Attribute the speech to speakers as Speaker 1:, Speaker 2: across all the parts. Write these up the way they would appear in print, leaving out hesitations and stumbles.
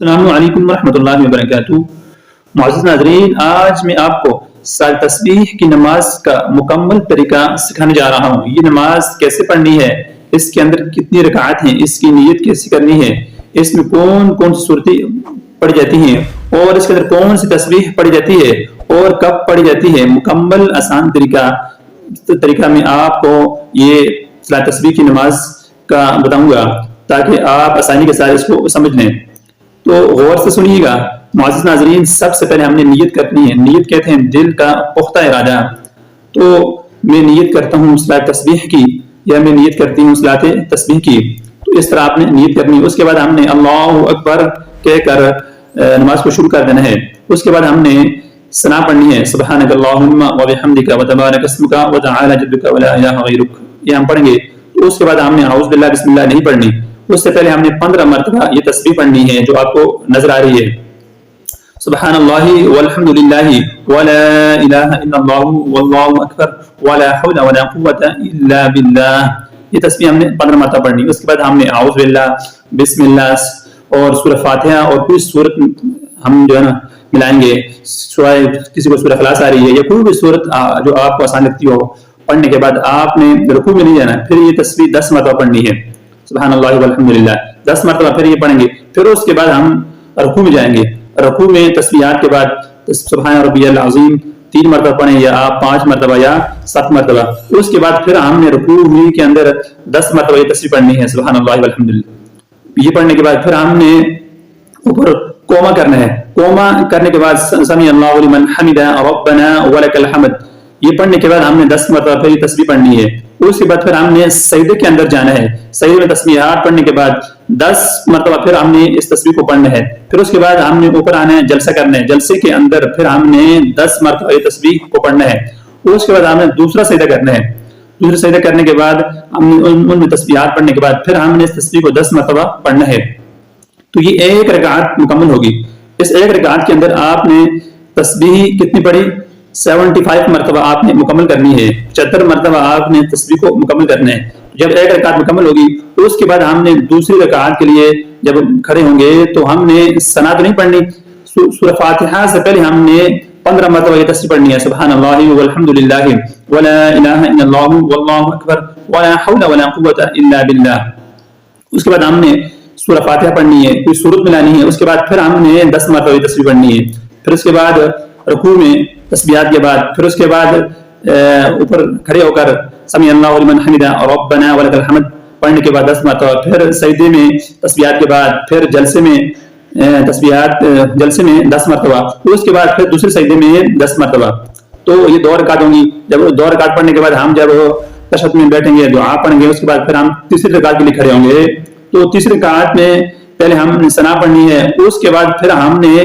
Speaker 1: السلام علیکم ورحمۃ اللہ وبرکاتہ۔ معزز ناظرین، آج میں آپ کو سال تسبیح کی نماز کا مکمل طریقہ سکھانے جا رہا ہوں۔ یہ نماز کیسے پڑھنی ہے، اس کے اندر کتنی رکعات ہیں، اس کی نیت کیسے کرنی ہے، اس میں کون کون سی صورتیں پڑھی جاتی ہیں اور اس کے اندر کون سی تسبیح پڑھی جاتی ہے اور کب پڑھی جاتی ہے، مکمل آسان طریقہ میں آپ کو یہ سال تسبیح کی نماز کا بتاؤں گا تاکہ آپ آسانی کے ساتھ اس کو سمجھ لیں۔ تو غور سے سنیے گا معزز ناظرین، سب سے پہلے ہم نے نیت کرنی ہے۔ نیت کہتے ہیں دل کا پختہ ارادہ۔ تو میں نیت کرتا ہوں صلاۃ تسبیح کی یا میں نیت کرتی ہوں صلاۃ تسبیح کی، تو اس طرح آپ نے نیت کرنی ہے۔ اس کے بعد ہم نے اللہ اکبر کہہ کر نماز کو شروع کر دینا ہے۔ اس کے بعد ہم نے ثنا پڑھنی ہے، سبحانک اللہم وبحمدک وتبارک اسمک وتعالی جدک ولا الہ غیرک، یہ ہم پڑھیں گے۔ تو اس کے بعد ہم نے اعوذ باللہ بسم اللہ نہیں پڑھنی، اس سے پہلے ہم نے 15 مرتبہ یہ تسبیح پڑھنی ہے جو آپ کو نظر آ رہی ہے، سبحان اللہ والحمد للہ ولا الہ الا اللہ واللہ اکبر ولا حول ولا قوة الا باللہ، یہ تسبیح ہم نے 15 مرتبہ پڑھنی۔ اس کے بعد ہم نے اعوذ باللہ، بسم اللہ اور سورہ فاتحہ اور کوئی سورت ہم جو ہے نا ملائیں گے، کسی کو سورہ اخلاص آ رہی ہے یا کوئی بھی سورت جو آپ کو آسان لگتی ہو، پڑھنے کے بعد آپ نے رکوع میں نہیں جانا، پھر یہ تسبیح 10 مرتبہ پڑھنی ہے، سبحان اللہ والحمد للہ 10 مرتبہ، پھر یہ پڑھیں گے۔ پھر اس کے بعد ہم رکوع میں جائیں گے، رکوع میں تسبیحات کے بعد سبحان ربی العظیم 3 مرتبہ پڑھیں یا آپ 5 مرتبہ یا 7 مرتبہ۔ اس کے بعد پھر ہم نے رکوع کے اندر 10 مرتبہ یہ تسبیح پڑھنی ہے، سبحان اللہ والحمد للہ۔ یہ پڑھنے کے بعد پھر ہم نے اوپر قوما کرنا ہے۔ قوما کرنے کے بعد سمیع اللہ لمن حمدہ ربنا ولک الحمد، یہ پڑھنے کے بعد ہم نے 10 مرتبہ پھر یہ تسبیح پڑھنی ہے۔ اس کے بعد پھر ہم نے سجدے کے اندر جانا ہے، سجدے میں تسبیحات پڑھنے کے بعد 10 مرتبہ پھر ہم نے اس تسبیح کو پڑھنا ہے۔ پھر اس کے بعد ہم نے اوپر آنا ہے، جلسہ کرنا ہے، جلسے کے اندر پھر ہم نے 10 مرتبہ یہ تسبیح کو پڑھنا ہے۔ اس کے بعد ہم نے دوسرا سجدہ کرنا ہے، دوسرا سجدہ کرنے کے بعد ہم نے ان میں تسبیحات پڑھنے کے بعد پھر ہم نے اس تسبیح کو 10 مرتبہ پڑھنا ہے۔ تو یہ ایک رکعت مکمل ہوگی۔ اس ایک رکعت کے اندر آپ نے تسبیح کتنی پڑھی؟ 75 مرتبہ آپ نے مکمل کرنی ہے، 75 مرتبہ آپ نے تسبیح کو مکمل کرنا ہے۔ جب ایک رکعت مکمل ہوگی تو اس کے بعد ہم نے دوسری رکعت کے لیے جب کھڑے ہوں گے تو ہم نے ثنا تو نہیں پڑھنی، سورہ فاتحہ سے پہلے ہم نے 15 مرتبہ یہ تسبیح پڑھنی ہے، سبحان اللہ والحمد للہ ولا الہ الا اللہ واللہ اکبر ولا حول ولا قوة الا باللہ۔ اس کے بعد ہم نے سورہ فاتحہ پڑھنی ہے، کوئی سورت ملانی ہے، اس کے بعد پھر ہم نے 10 مرتبہ یہ تسبیح پڑھنی ہے۔ پھر اس کے بعد رکوع میں تسبیحات کے بعد پھر اس کے بعد اوپر کھڑے ہو کر سمیع اللہ لمن حمدہ ربنا ولک الحمد پڑھنے کے بعد 10 مرتبہ، پھر سجدے میں تسبیحات کے بعد پھر جلسے میں تسبیحات جلسے میں 10 مرتبہ، اس کے بعد پھر دوسرے سجدے میں 10 مرتبہ۔ تو یہ 2 رکعت ہوں گی۔ جب 2 رکعت پڑھنے کے بعد ہم جب تشہد میں بیٹھیں گے، دعا پڑھیں گے، اس کے بعد پھر ہم تیسری رکعت کے لیے کھڑے ہوں گے۔ تو تیسری رکعت میں پہلے ہم نے ثنا پڑھنی ہے، اس کے بعد پھر ہم نے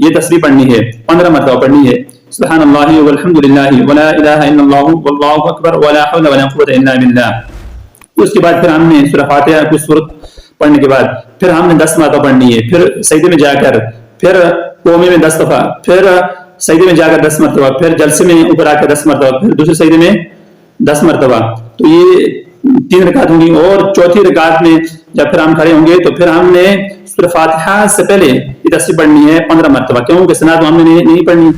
Speaker 1: یہ تسبیح پڑھنی ہے، 15 مرتبہ پڑھنی ہے، سبحان اللہ والحمد للہ ولا الہ الا اللہ واللہ اکبر ولا حول ولا قوة الا باللہ۔ اس کے بعد پھر ہم نے سورہ فاتحہ کی سورت پڑھنے کے بعد پھر ہم نے 10 مرتبہ پڑھنی ہے، پھر سجدے میں جا کر پھر قومے میں 10 دفعہ، پھر سجدے میں جا کر 10 مرتبہ، پھر جلسے میں اوپر آ کر 10 مرتبہ، پھر دوسرے سجدے میں 10 مرتبہ۔ تو یہ 3 رکعت ہوں گی۔ اور چوتھی رکعت میں جب پھر ہم کھڑے ہوں گے تو پھر ہم نے سورہ فاتحہ سے پہلے یہ تسبیح پڑھنی ہے 15 مرتبہ، کیونکہ ثنا تو ہم نے نہیں پڑھنی،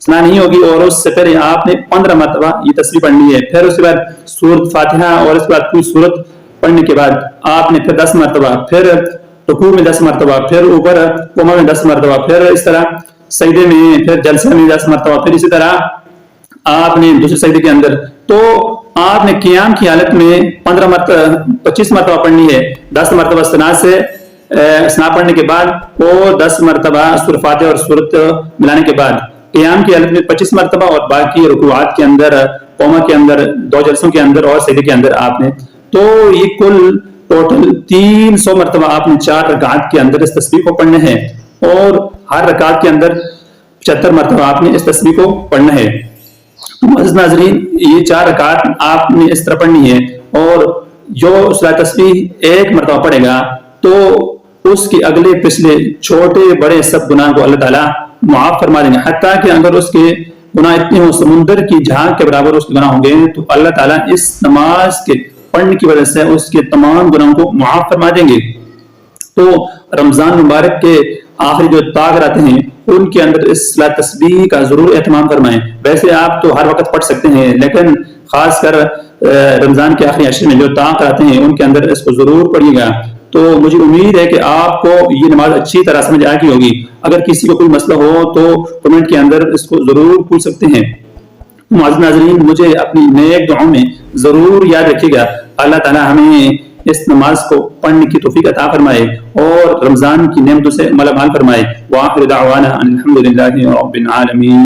Speaker 1: ثنا نہیں ہوگی، اور اس سے پہلے آپ نے 15 مرتبہ یہ تسبیح پڑھنی ہے۔ پھر اس کے بعد سورۃ فاتحہ اور اس کے بعد کوئی سورت پڑھنے کے بعد آپ نے پھر 10 مرتبہ، پھر رکوع میں 10 مرتبہ، پھر اوپر قوما میں 10 مرتبہ، پھر اس طرح سجدے میں، پھر جلسے میں 10 مرتبہ، پھر اسی طرح آپ نے دوسرے سجدے کے اندر۔ تو آپ نے قیام کی حالت میں 15 مرتبہ 25 مرتبہ پڑھنی ہے، 10 مرتبہ ثنا پڑھنے کے بعد اور 10 مرتبہ سورہ فاتحہ اور سورت ملانے کے بعد قیام کی حالت میں 25 مرتبہ، اور باقی رکوعات کے اندر، قوما کے اندر، 2 جلسوں کے اندر اور سجدے کے اندر آپ نے۔ تو یہ کل ٹوٹل 300 مرتبہ آپ نے 4 رکعات کے اندر اس تسبیح کو پڑھنا ہے، اور ہر رکعت کے اندر 75 مرتبہ آپ نے اس تسبیح کو پڑھنا ہے۔ معزز ناظرین، یہ 4 رکعات آپ نے اس طرح پڑھنی ہے، اور جو صلاۃ تسبیح 1 مرتبہ پڑھے گا تو اس کے اگلے پچھلے چھوٹے بڑے سب گناہ کو اللہ تعالیٰ معاف فرما دیں گے، حتیٰ کہ اگر اس کے گناہ اتنے ہوں سمندر کی جھاگ کے برابر اس کے گناہ ہوں گے تو اللہ تعالیٰ اس نماز کے پڑھنے کی وجہ سے اس کے تمام گناہوں کو معاف فرما دیں گے۔ تو رمضان مبارک کے آخری جو طاق آتے ہیں ان کے اندر اس صلاۃ تسبیح کا ضرور اہتمام فرمائیں. ویسے آپ تو ہر وقت پڑھ سکتے ہیں، لیکن خاص کر رمضان کے آخری عشر میں جو طاق آتے ہیں ان کے اندر اس کو ضرور پڑھیے گا. تو مجھے امید ہے کہ آپ کو یہ نماز اچھی طرح سمجھ آ گئی ہوگی. اگر کسی کو کوئی مسئلہ ہو تو کمنٹ کے اندر اس کو ضرور پوچھ سکتے ہیں. معزز ناظرین، مجھے اپنی نیک دعاؤں میں ضرور یاد رکھیے گا. اللہ تعالی ہمیں اس نماز کو پڑھنے کی توفیق عطا فرمائے اور رمضان کی نعمتوں سے مالا مال فرمائے. وآخر دعوانا ان الحمد للہ رب العالمین.